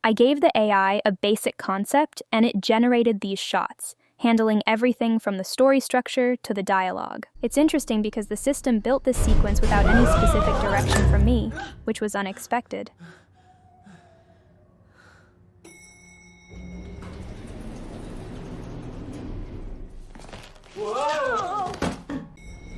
I gave the AI a basic concept and it generated these shots, handling everything from the story structure to the dialogue. It's interesting because the system built this sequence without any specific direction from me, which was unexpected. Whoa!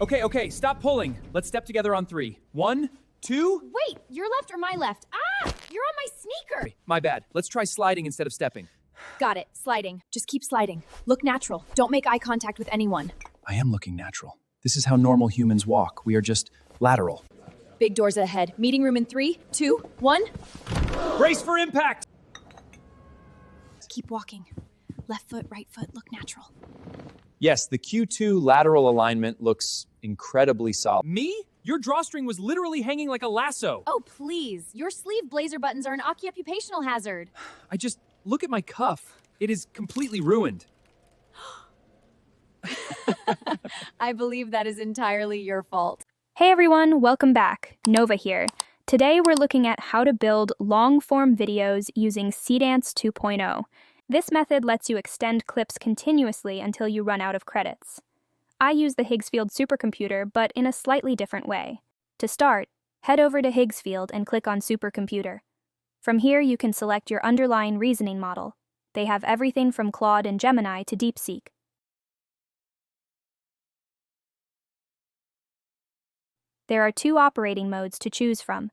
Okay, stop pulling. Let's step together on 3. 1, 2. Wait, your left or my left? Ah, you're on my sneaker. My bad. Let's try sliding instead of stepping. Got it, sliding. Just keep sliding. Look natural. Don't make eye contact with anyone. I am looking natural. This is how normal humans walk. We are just lateral. Big doors ahead. Meeting room in 3, 2, 1. Brace for impact! Keep walking. Left foot, right foot, look natural. Yes, the Q2 lateral alignment looks incredibly solid. Me? Your drawstring was literally hanging like a lasso. Oh, please. Your sleeve blazer buttons are an occupational hazard. Look at my cuff. It is completely ruined. I believe that is entirely your fault. Hey everyone, welcome back. Nova here. Today we're looking at how to build long-form videos using Seedance 2.0. This method lets you extend clips continuously until you run out of credits. I use the Higgsfield Supercomputer, but in a slightly different way. To start, head over to Higgsfield and click on Supercomputer. From here, you can select your underlying reasoning model. They have everything from Claude and Gemini to DeepSeek. There are 2 operating modes to choose from.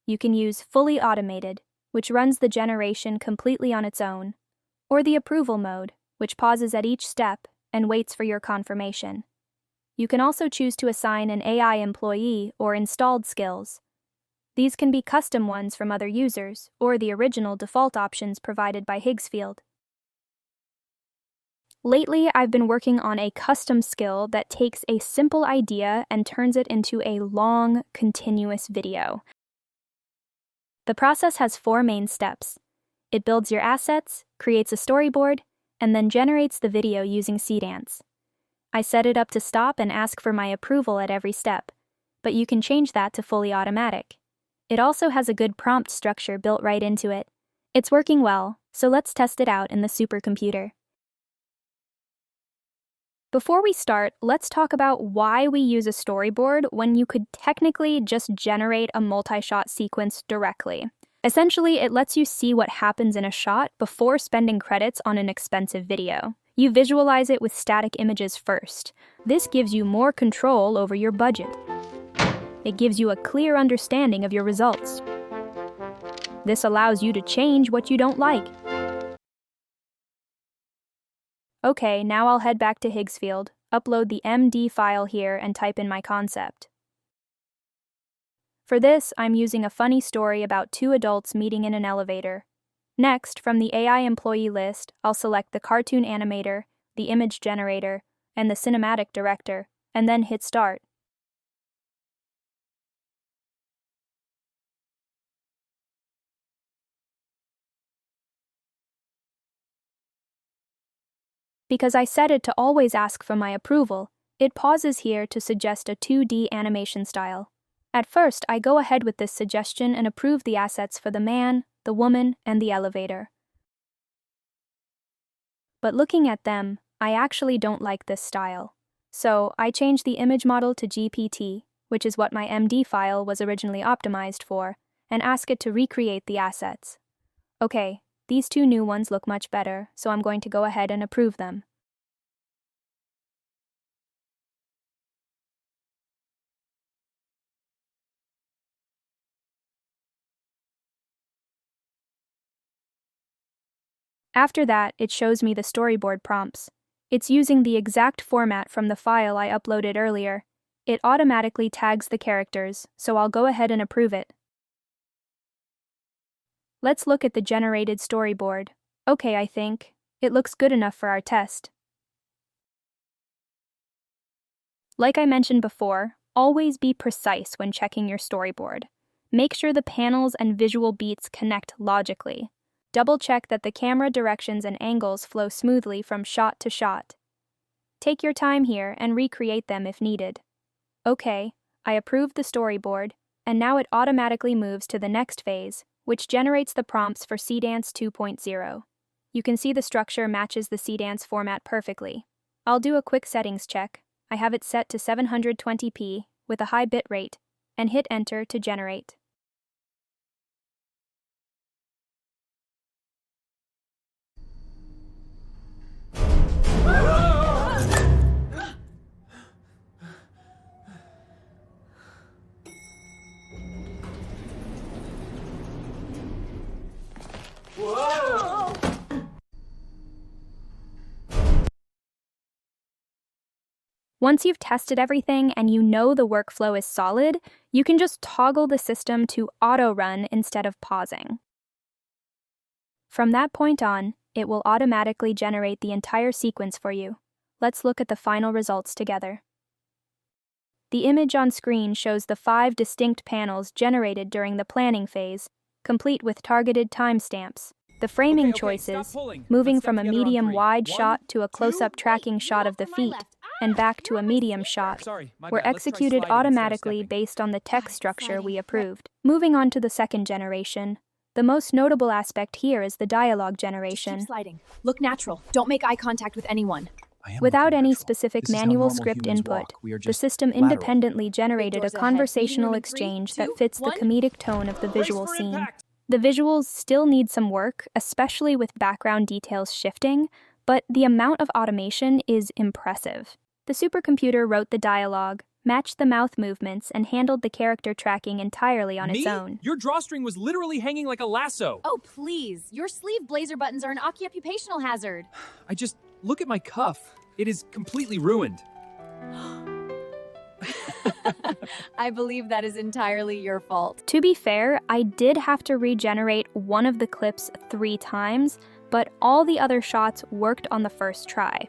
You can use Fully Automated, which runs the generation completely on its own, or the Approval mode, which pauses at each step and waits for your confirmation. You can also choose to assign an AI employee or installed skills. These can be custom ones from other users, or the original default options provided by Higgsfield. Lately, I've been working on a custom skill that takes a simple idea and turns it into a long, continuous video. The process has 4 main steps. It builds your assets, creates a storyboard, and then generates the video using Seedance. I set it up to stop and ask for my approval at every step, but you can change that to fully automatic. It also has a good prompt structure built right into it. It's working well, so let's test it out in the supercomputer. Before we start, let's talk about why we use a storyboard when you could technically just generate a multi-shot sequence directly. Essentially, it lets you see what happens in a shot before spending credits on an expensive video. You visualize it with static images first. This gives you more control over your budget. It gives you a clear understanding of your results. This allows you to change what you don't like. Okay, now I'll head back to Higgsfield, upload the MD file here, and type in my concept. For this, I'm using a funny story about 2 adults meeting in an elevator. Next, from the AI employee list, I'll select the cartoon animator, the image generator, and the cinematic director, and then hit start. Because I set it to always ask for my approval, it pauses here to suggest a 2D animation style. At first, I go ahead with this suggestion and approve the assets for the man, the woman, and the elevator. But looking at them, I actually don't like this style. So I change the image model to GPT, which is what my MD file was originally optimized for, and ask it to recreate the assets. Okay, these 2 new ones look much better, so I'm going to go ahead and approve them. After that, it shows me the storyboard prompts. It's using the exact format from the file I uploaded earlier. It automatically tags the characters, so I'll go ahead and approve it. Let's look at the generated storyboard. Okay, I think. It looks good enough for our test. Like I mentioned before, always be precise when checking your storyboard. Make sure the panels and visual beats connect logically. Double-check that the camera directions and angles flow smoothly from shot to shot. Take your time here and recreate them if needed. Okay, I approved the storyboard, and now it automatically moves to the next phase, which generates the prompts for Seedance 2.0. You can see the structure matches the Seedance format perfectly. I'll do a quick settings check. I have it set to 720p with a high bit rate, and hit enter to generate. Once you've tested everything and you know the workflow is solid, you can just toggle the system to auto-run instead of pausing. From that point on, it will automatically generate the entire sequence for you. Let's look at the final results together. The image on screen shows the 5 distinct panels generated during the planning phase, complete with targeted timestamps. The framing choices, moving from a medium-wide shot to a close-up tracking shot of the feet, and back to a medium shot, were executed automatically based on the text structure we approved. Moving on to the second generation, the most notable aspect here is the dialogue generation. Keep sliding. Look natural. Don't make eye contact with anyone. Without any specific manual script input, the system independently generated a conversational exchange that fits the comedic tone of the visual scene. The visuals still need some work, especially with background details shifting, but the amount of automation is impressive. The supercomputer wrote the dialogue, matched the mouth movements, and handled the character tracking entirely on its own. Your drawstring was literally hanging like a lasso. Oh, please. Your sleeve blazer buttons are an occupational hazard. Look at my cuff. It is completely ruined. I believe that is entirely your fault. To be fair, I did have to regenerate one of the clips 3 times, but all the other shots worked on the first try.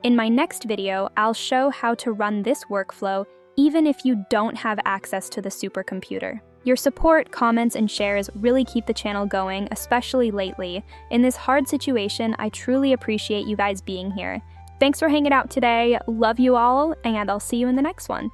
In my next video, I'll show how to run this workflow even if you don't have access to the supercomputer. Your support, comments, and shares really keep the channel going, especially lately. In this hard situation, I truly appreciate you guys being here. Thanks for hanging out today, love you all, and I'll see you in the next one.